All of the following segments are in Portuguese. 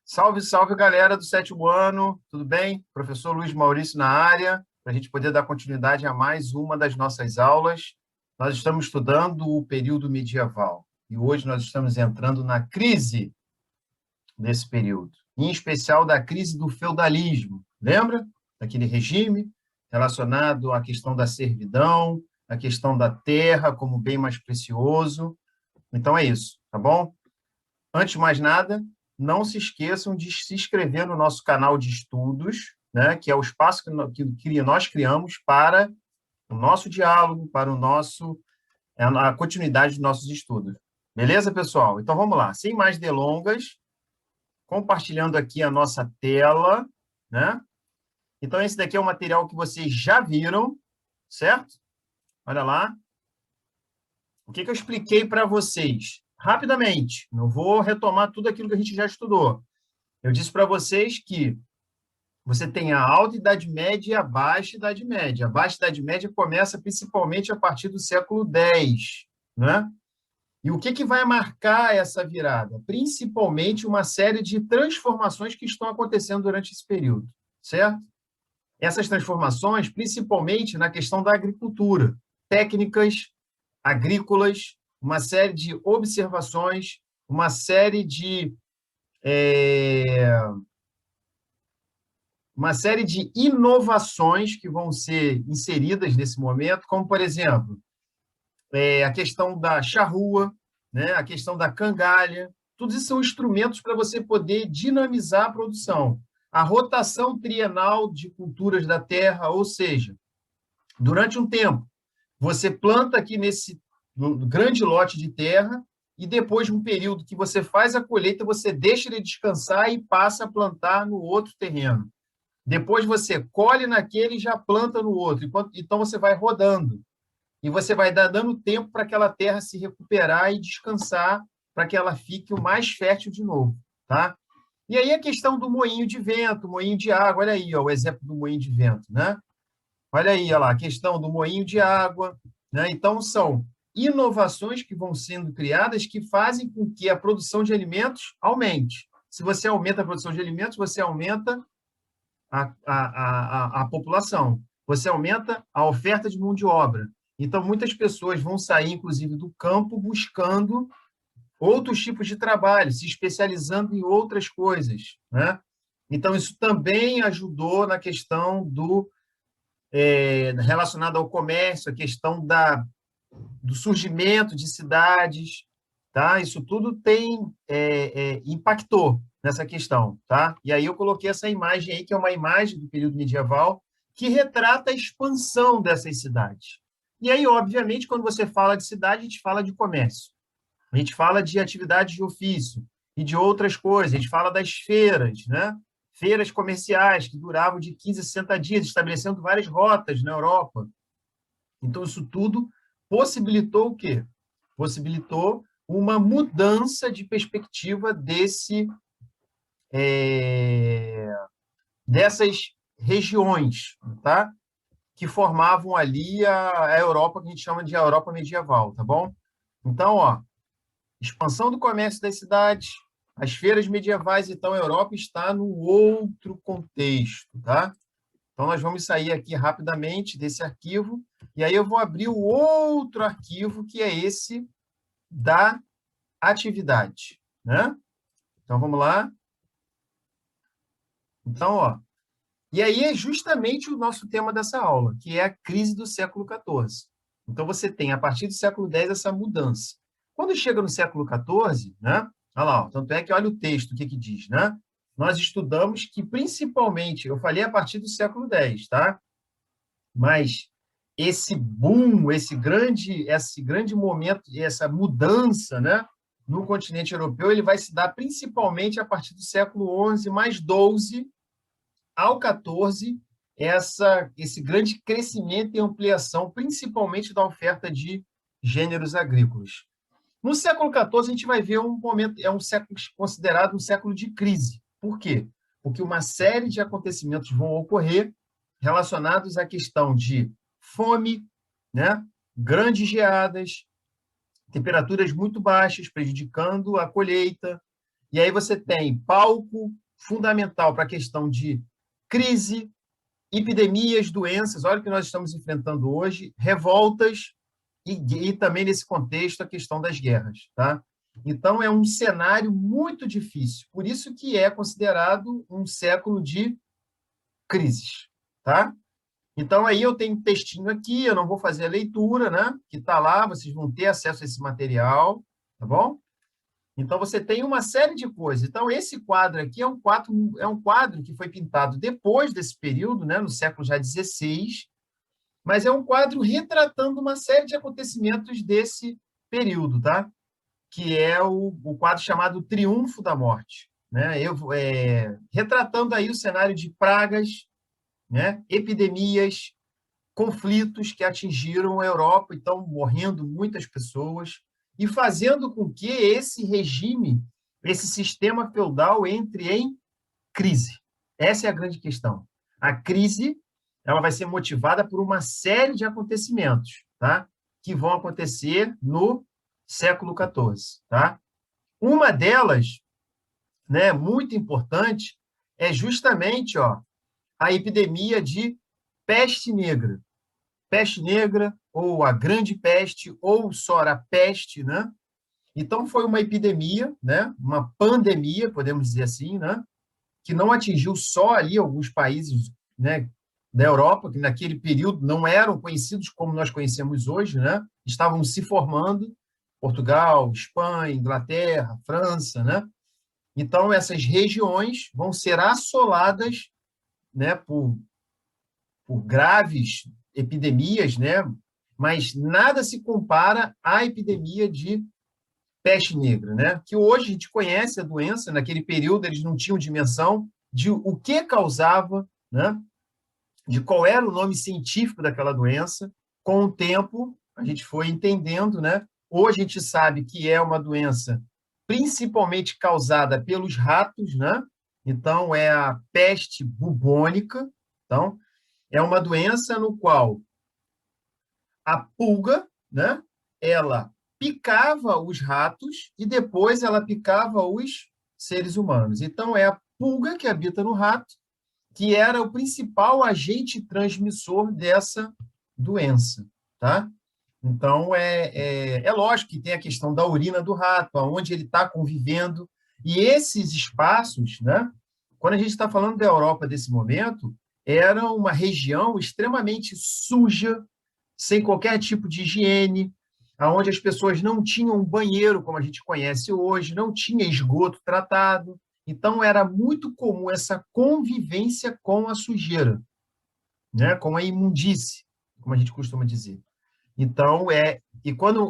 Salve, salve, galera do sétimo ano, tudo bem? Professor Luiz Maurício na área, para a gente poder dar continuidade a mais uma das nossas aulas. Nós estamos estudando o período medieval e hoje nós estamos entrando na crise desse período, em especial da crise do feudalismo. Lembra? Daquele regime relacionado à questão da servidão, à questão da terra como bem mais precioso. Então é isso, tá bom? Antes de mais nada, não se esqueçam de se inscrever no nosso canal de estudos, né, que é o espaço que nós criamos para o nosso diálogo, para a continuidade dos nossos estudos. Beleza, pessoal? Então vamos lá. Sem mais delongas, compartilhando aqui a nossa tela, né? Então esse daqui é o material que vocês já viram, certo? Olha lá. O que eu expliquei para vocês? Rapidamente, não vou retomar tudo aquilo que a gente já estudou. Eu disse para vocês que você tem a Alta Idade Média e a Baixa Idade Média. A Baixa Idade Média começa principalmente a partir do século X, né? E o que vai marcar essa virada? Principalmente uma série de transformações que estão acontecendo durante esse período, certo? Essas transformações, principalmente na questão da agricultura, técnicas agrícolas, uma série de observações, uma série de inovações que vão ser inseridas nesse momento, como, por exemplo, a questão da charrua, né, a questão da cangalha. Tudo isso são instrumentos para você poder dinamizar a produção. A rotação trienal de culturas da terra, ou seja, durante um tempo, você planta aqui nesse grande lote de terra e depois de um período que você faz a colheita, você deixa ele descansar e passa a plantar no outro terreno. Depois você colhe naquele e já planta no outro. Então você vai rodando. E você vai dando tempo para aquela terra se recuperar e descansar para que ela fique o mais fértil de novo. Tá? E aí a questão do moinho de vento, moinho de água. Olha aí ó, o exemplo do moinho de vento. Né? Olha aí, olha lá, a questão do moinho de água. Né? Então, são inovações que vão sendo criadas que fazem com que a produção de alimentos aumente. Se você aumenta a produção de alimentos, você aumenta a população, você aumenta a oferta de mão de obra. Então, muitas pessoas vão sair, inclusive, do campo buscando outros tipos de trabalho, se especializando em outras coisas. Né? Então, isso também ajudou na questão relacionada ao comércio, a questão do surgimento de cidades, tá? Isso tudo impactou nessa questão, tá? E aí eu coloquei essa imagem aí, que é uma imagem do período medieval, que retrata a expansão dessas cidades. E aí, obviamente, quando você fala de cidade, a gente fala de comércio, a gente fala de atividades de ofício e de outras coisas, a gente fala das feiras, né? Feiras comerciais que duravam de 15 a 60 dias, estabelecendo várias rotas na Europa. Então, isso tudo possibilitou o quê? Possibilitou uma mudança de perspectiva dessas regiões, tá? Que formavam ali a Europa, que a gente chama de Europa medieval, tá bom? Então, ó, expansão do comércio das cidades, as feiras medievais, então a Europa está no outro contexto, tá? Então, nós vamos sair aqui rapidamente desse arquivo, e aí eu vou abrir o outro arquivo, que é esse da atividade, né? Então, vamos lá. Então, ó, e aí é justamente o nosso tema dessa aula, que é a crise do século XIV. Então, você tem, a partir do século X, essa mudança. Quando chega no século XIV, né? Olha lá, ó, tanto é que olha o texto, o que diz, né? Nós estudamos que, principalmente, eu falei a partir do século X, tá? Mas esse boom, esse grande momento, essa mudança, né, no continente europeu, ele vai se dar principalmente a partir do século XI mais 12 ao 14, esse grande crescimento e ampliação, principalmente da oferta de gêneros agrícolas. No século XIV, a gente vai ver um momento, é um século considerado um século de crise. Por quê? Porque uma série de acontecimentos vão ocorrer relacionados à questão de fome, né? Grandes geadas, temperaturas muito baixas, prejudicando a colheita. E aí você tem palco fundamental para a questão de crise, epidemias, doenças, olha o que nós estamos enfrentando hoje, revoltas e também nesse contexto a questão das guerras, tá? Então é um cenário muito difícil, por isso que é considerado um século de crises, tá? Então aí eu tenho um textinho aqui, eu não vou fazer a leitura, né? Que está lá, vocês vão ter acesso a esse material, tá bom? Então, você tem uma série de coisas. Então, esse quadro aqui é um quadro que foi pintado depois desse período, né, no século já XVI, mas é um quadro retratando uma série de acontecimentos desse período, tá? Que é o quadro chamado Triunfo da Morte, né? Retratando aí o cenário de pragas, né, epidemias, conflitos que atingiram a Europa, então morrendo muitas pessoas, e fazendo com que esse regime, esse sistema feudal entre em crise. Essa é a grande questão. A crise, ela vai ser motivada por uma série de acontecimentos, tá? Que vão acontecer no século XIV, tá? Uma delas, né, muito importante, é justamente, a epidemia de peste negra. Peste negra, ou a grande peste, ou só a peste, né? Então, foi uma epidemia, né? Uma pandemia, podemos dizer assim, né? Que não atingiu só ali alguns países, né, da Europa, que naquele período não eram conhecidos como nós conhecemos hoje, né? Estavam se formando, Portugal, Espanha, Inglaterra, França, né? Então, essas regiões vão ser assoladas, né, por graves epidemias, né? Mas nada se compara à epidemia de peste negra, né? Que hoje a gente conhece a doença, naquele período eles não tinham dimensão de o que causava, né? De qual era o nome científico daquela doença. Com o tempo, a gente foi entendendo, né? Hoje a gente sabe que é uma doença principalmente causada pelos ratos, né? Então, é a peste bubônica. Então, é uma doença no qual a pulga, né? Ela picava os ratos e depois ela picava os seres humanos. Então, é a pulga que habita no rato que era o principal agente transmissor dessa doença, tá? Então, é lógico que tem a questão da urina do rato, aonde ele está convivendo, e esses espaços, né? Quando a gente está falando da Europa desse momento, era uma região extremamente suja, sem qualquer tipo de higiene, aonde as pessoas não tinham um banheiro como a gente conhece hoje, não tinha esgoto tratado. Então era muito comum essa convivência com a sujeira, né? Com a imundície, como a gente costuma dizer. Então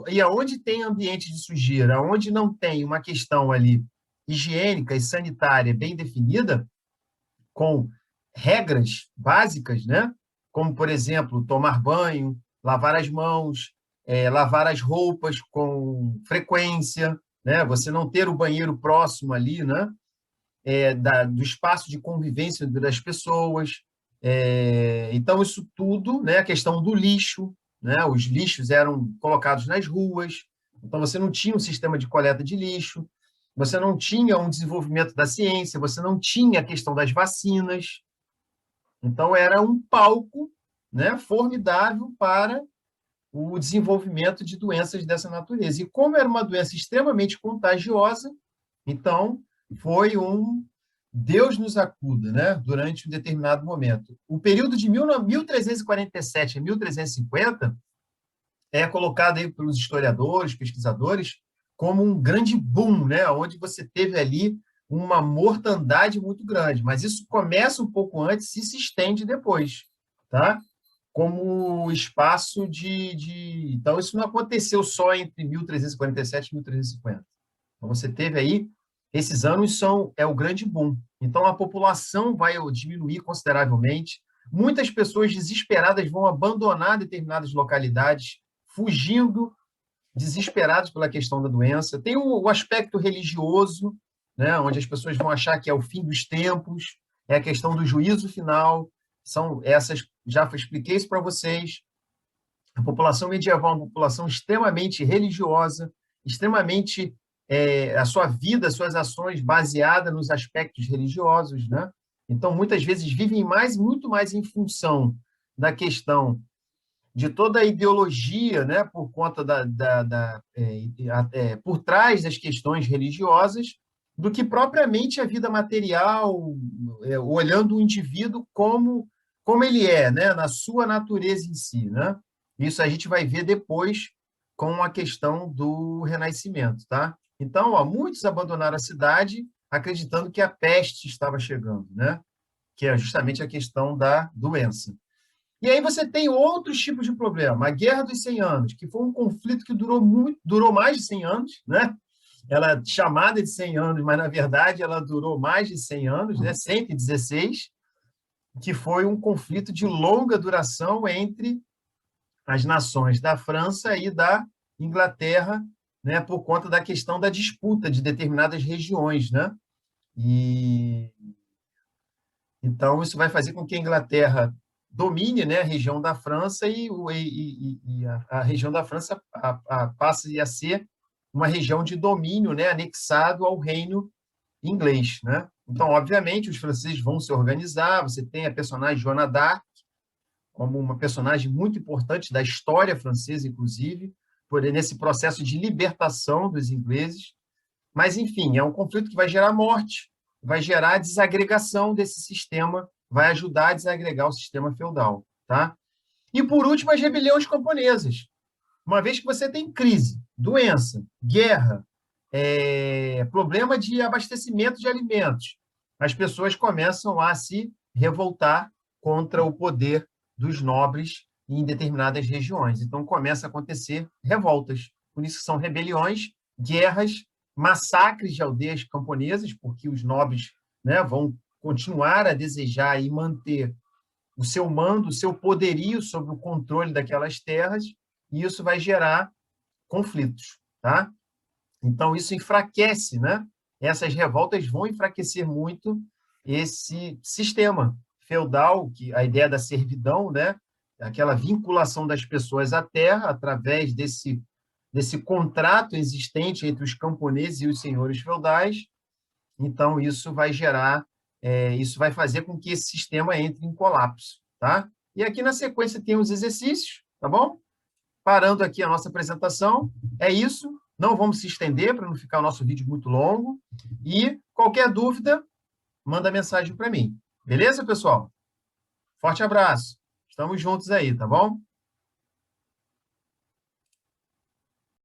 e aonde tem ambiente de sujeira, aonde não tem uma questão ali higiênica e sanitária bem definida, com regras básicas, né? Como, por exemplo, tomar banho, lavar as mãos, lavar as roupas com frequência, né? Você não ter o banheiro próximo ali, né? Do espaço de convivência das pessoas. Então, isso tudo, né? A questão do lixo, né? Os lixos eram colocados nas ruas, então você não tinha um sistema de coleta de lixo, você não tinha um desenvolvimento da ciência, você não tinha a questão das vacinas. Então, era um palco, né, formidável para o desenvolvimento de doenças dessa natureza. E como era uma doença extremamente contagiosa, então foi um Deus nos acuda, né, durante um determinado momento. O período de 1347 a 1350 é colocado aí pelos historiadores, pesquisadores, como um grande boom, né, onde você teve ali uma mortandade muito grande, mas isso começa um pouco antes e se estende depois, tá? Como espaço Então, isso não aconteceu só entre 1347 e 1350. Então, você teve aí, esses anos é o grande boom. Então, a população vai diminuir consideravelmente, muitas pessoas desesperadas vão abandonar determinadas localidades, fugindo, desesperados pela questão da doença. Tem o aspecto religioso, né, onde as pessoas vão achar que é o fim dos tempos, é a questão do juízo final, são essas, já expliquei isso para vocês. A população medieval é uma população extremamente religiosa, extremamente a sua vida, as suas ações baseadas nos aspectos religiosos, né? Então, muitas vezes vivem muito mais em função da questão de toda a ideologia, né, por conta por trás das questões religiosas, do que propriamente a vida material, olhando o indivíduo como ele é, né, na sua natureza em si, né? Isso a gente vai ver depois com a questão do Renascimento, tá? Então, ó, muitos abandonaram a cidade acreditando que a peste estava chegando, né? Que é justamente a questão da doença. E aí você tem outros tipos de problema. A Guerra dos 100 Anos, que foi um conflito que durou mais de 100 anos, né? Ela é chamada de 100 anos, mas, na verdade, ela durou mais de 100 anos, né? 116, que foi um conflito de longa duração entre as nações da França e da Inglaterra, né? Por conta da questão da disputa de determinadas regiões, né? E então, isso vai fazer com que a Inglaterra domine, né, a região da França e a região da França passe a ser uma região de domínio, né, anexado ao reino inglês, né? Então, obviamente, os franceses vão se organizar. Você tem a personagem Joana d'Arc como uma personagem muito importante da história francesa, inclusive, nesse processo de libertação dos ingleses. Mas, enfim, é um conflito que vai gerar morte, vai gerar desagregação desse sistema, vai ajudar a desagregar o sistema feudal, tá? E, por último, as rebeliões camponesas. Uma vez que você tem crise, doença, guerra, problema de abastecimento de alimentos, as pessoas começam a se revoltar contra o poder dos nobres em determinadas regiões. Então, começa a acontecer revoltas. Por isso são rebeliões, guerras, massacres de aldeias camponesas, porque os nobres, né, vão continuar a desejar e manter o seu mando, o seu poderio sobre o controle daquelas terras, e isso vai gerar conflitos, tá? Então, isso enfraquece, né? Essas revoltas vão enfraquecer muito esse sistema feudal, que a ideia da servidão, né? Aquela vinculação das pessoas à terra através desse contrato existente entre os camponeses e os senhores feudais. Então, isso vai fazer com que esse sistema entre em colapso, tá? E aqui na sequência tem os exercícios, tá bom? Parando aqui a nossa apresentação, é isso. Não vamos se estender para não ficar o nosso vídeo muito longo. E qualquer dúvida, manda mensagem para mim. Beleza, pessoal? Forte abraço. Estamos juntos aí, tá bom?